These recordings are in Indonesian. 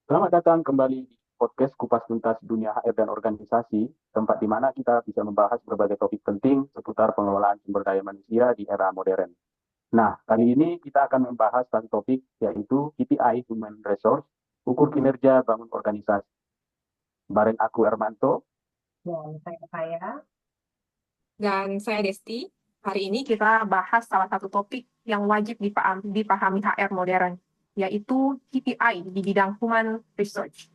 Selamat datang kembali di podcast Kupas Tuntas Dunia HR dan Organisasi, tempat di mana kita bisa membahas berbagai topik penting seputar pengelolaan sumber daya manusia di era modern. Nah, kali ini kita akan membahas satu topik yaitu KPI Human Resource, ukur kinerja bangun organisasi. Bareng aku Ermanto. Dan saya Dan saya Desti. Hari ini kita bahas salah satu topik yang wajib dipahami HR modern, yaitu KPI di bidang Human Research.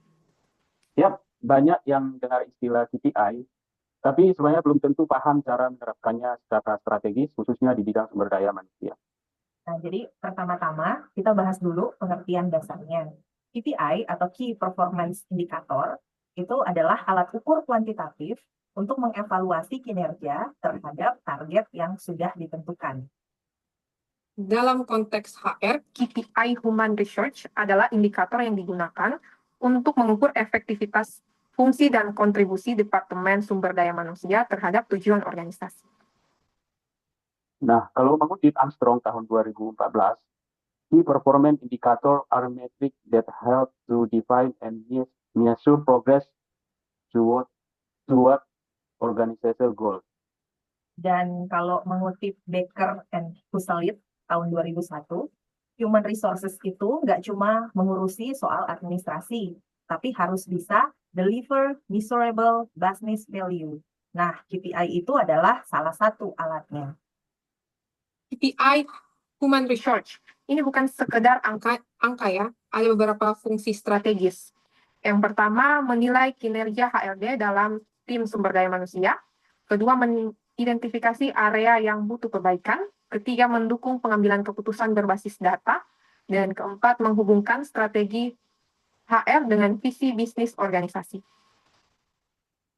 Yap, banyak yang dengar istilah KPI, tapi sebenarnya belum tentu paham cara menerapkannya secara strategis, khususnya di bidang sumber daya manusia. Nah, jadi pertama-tama kita bahas dulu pengertian dasarnya. KPI atau Key Performance Indicator itu adalah alat ukur kuantitatif untuk mengevaluasi kinerja terhadap target yang sudah ditentukan. Dalam konteks HR, KPI Human Research adalah indikator yang digunakan untuk mengukur efektivitas fungsi dan kontribusi Departemen Sumber Daya Manusia terhadap tujuan organisasi. Nah, kalau mengutip Armstrong tahun 2014, key performance indicator are metrics that help to define and measure progress toward organizational goals. Dan kalau mengutip Baker and Husalit tahun 2001, human resources itu nggak cuma mengurusi soal administrasi, tapi harus bisa deliver measurable business value. Nah, KPI itu adalah salah satu alatnya. KPI Human Research ini bukan sekedar angka ya, ada beberapa fungsi strategis. Yang pertama, menilai kinerja HRD dalam tim sumber daya manusia. Kedua, mengidentifikasi area yang butuh perbaikan. Ketiga, mendukung pengambilan keputusan berbasis data. Dan keempat, menghubungkan strategi HR dengan visi bisnis organisasi.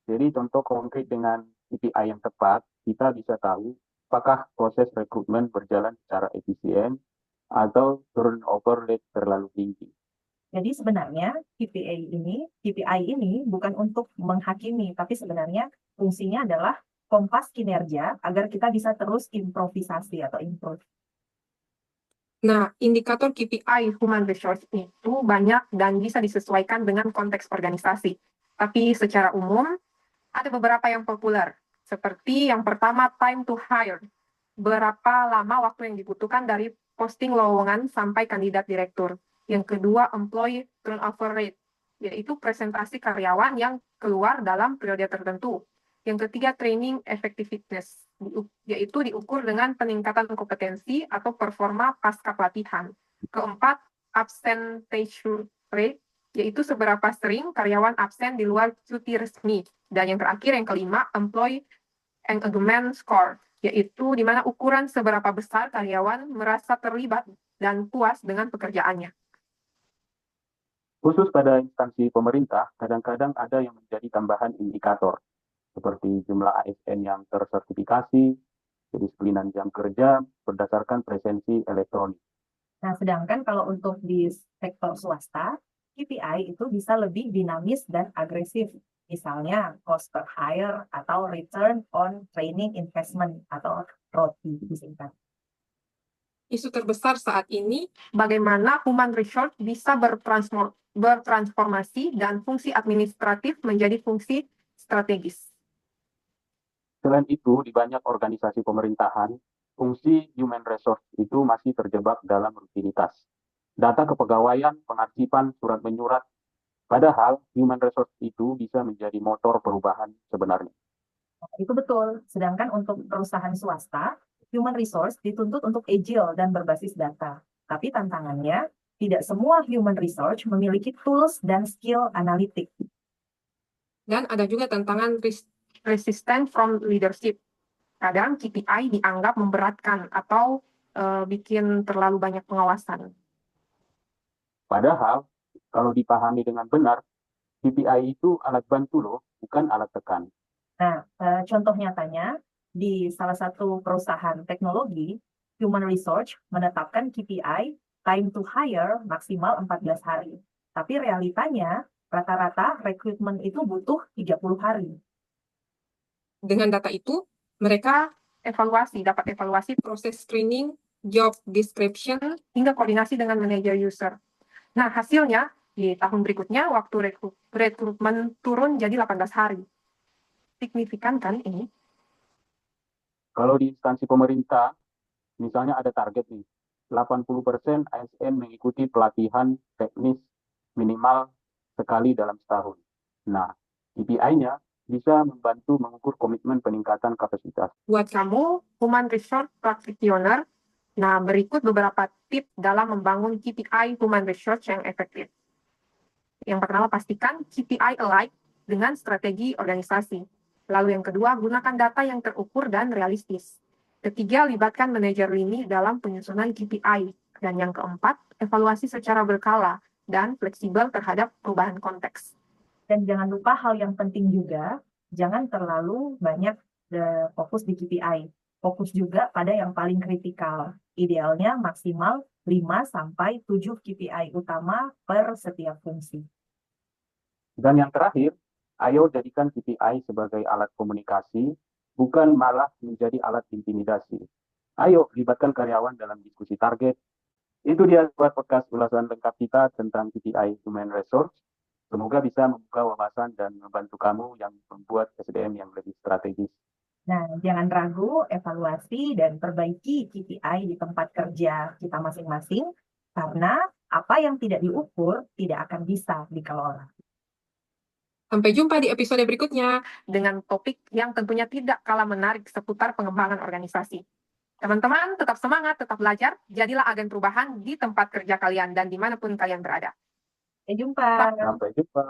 Jadi contoh konkret dengan KPI yang tepat, kita bisa tahu apakah proses rekrutmen berjalan secara efisien atau turnover rate terlalu tinggi. Jadi sebenarnya KPI ini bukan untuk menghakimi, tapi sebenarnya fungsinya adalah kompas kinerja agar kita bisa terus improvisasi atau improve. Nah, indikator KPI Human Resource itu banyak dan bisa disesuaikan dengan konteks organisasi. Tapi secara umum, ada beberapa yang populer. Seperti yang pertama, time to hire. Berapa lama waktu yang dibutuhkan dari posting lowongan sampai kandidat direktur. Yang kedua, employee turnover rate, yaitu presentasi karyawan yang keluar dalam periode tertentu. Yang ketiga, training effectiveness, yaitu diukur dengan peningkatan kompetensi atau performa pasca pelatihan. Keempat, absenteeism rate, yaitu seberapa sering karyawan absen di luar cuti resmi. Dan yang terakhir, yang kelima, employee engagement score, yaitu di mana ukuran seberapa besar karyawan merasa terlibat dan puas dengan pekerjaannya. Khusus pada instansi pemerintah, kadang-kadang ada yang menjadi tambahan indikator, seperti jumlah ASN yang tersertifikasi, kedisiplinan jam kerja berdasarkan presensi elektronik. Nah, sedangkan kalau untuk di sektor swasta, KPI itu bisa lebih dinamis dan agresif. Misalnya cost per hire atau return on training investment atau ROTI disingkat. Isu terbesar saat ini, bagaimana human resource bisa bertransformasi dan fungsi administratif menjadi fungsi strategis. Selain itu, di banyak organisasi pemerintahan, fungsi human resource itu masih terjebak dalam rutinitas. Data kepegawaian, pengarsipan, surat menyurat, padahal human resource itu bisa menjadi motor perubahan sebenarnya. Itu betul. Sedangkan untuk perusahaan swasta, human resource dituntut untuk agile dan berbasis data. Tapi tantangannya, tidak semua human resource memiliki tools dan skill analitik. Dan ada juga tantangan resistant from leadership. Kadang KPI dianggap memberatkan atau bikin terlalu banyak pengawasan. Padahal, kalau dipahami dengan benar, KPI itu alat bantu loh, bukan alat tekan. Nah, contoh nyatanya, di salah satu perusahaan teknologi, human resource menetapkan KPI time to hire maksimal 14 hari. Tapi realitanya, rata-rata rekrutmen itu butuh 30 hari. Dengan data itu, mereka dapat evaluasi proses screening, job description, hingga koordinasi dengan manajer user. Nah, hasilnya Di tahun berikutnya, waktu rekrutmen turun jadi 18 hari. Signifikan kan ini? Kalau di instansi pemerintah, misalnya ada target nih, 80% ASN mengikuti pelatihan teknis minimal sekali dalam setahun. Nah, KPI-nya bisa membantu mengukur komitmen peningkatan kapasitas. Buat kamu, Human Resource Practitioner, nah berikut beberapa tips dalam membangun KPI Human Resource yang efektif. Yang pertama, pastikan KPI alike dengan strategi organisasi. Lalu yang kedua, gunakan data yang terukur dan realistis. Ketiga, libatkan manajer lini dalam penyusunan KPI. Dan yang keempat, evaluasi secara berkala dan fleksibel terhadap perubahan konteks. Dan jangan lupa hal yang penting juga, jangan terlalu banyak fokus di KPI. Fokus juga pada yang paling kritikal. Idealnya maksimal 5-7 KPI utama per setiap fungsi. Dan yang terakhir, ayo jadikan KPI sebagai alat komunikasi, bukan malah menjadi alat intimidasi. Ayo libatkan karyawan dalam diskusi target. Itu dia buat podcast ulasan lengkap kita tentang KPI Human Resource. Semoga bisa membuka wawasan dan membantu kamu yang membuat SDM yang lebih strategis. Nah, jangan ragu, evaluasi dan perbaiki KPI di tempat kerja kita masing-masing, karena apa yang tidak diukur tidak akan bisa dikelola. Sampai jumpa di episode berikutnya dengan topik yang tentunya tidak kalah menarik seputar pengembangan organisasi. Teman-teman, tetap semangat, tetap belajar, jadilah agen perubahan di tempat kerja kalian dan dimanapun kalian berada. Sampai jumpa. Sampai jumpa.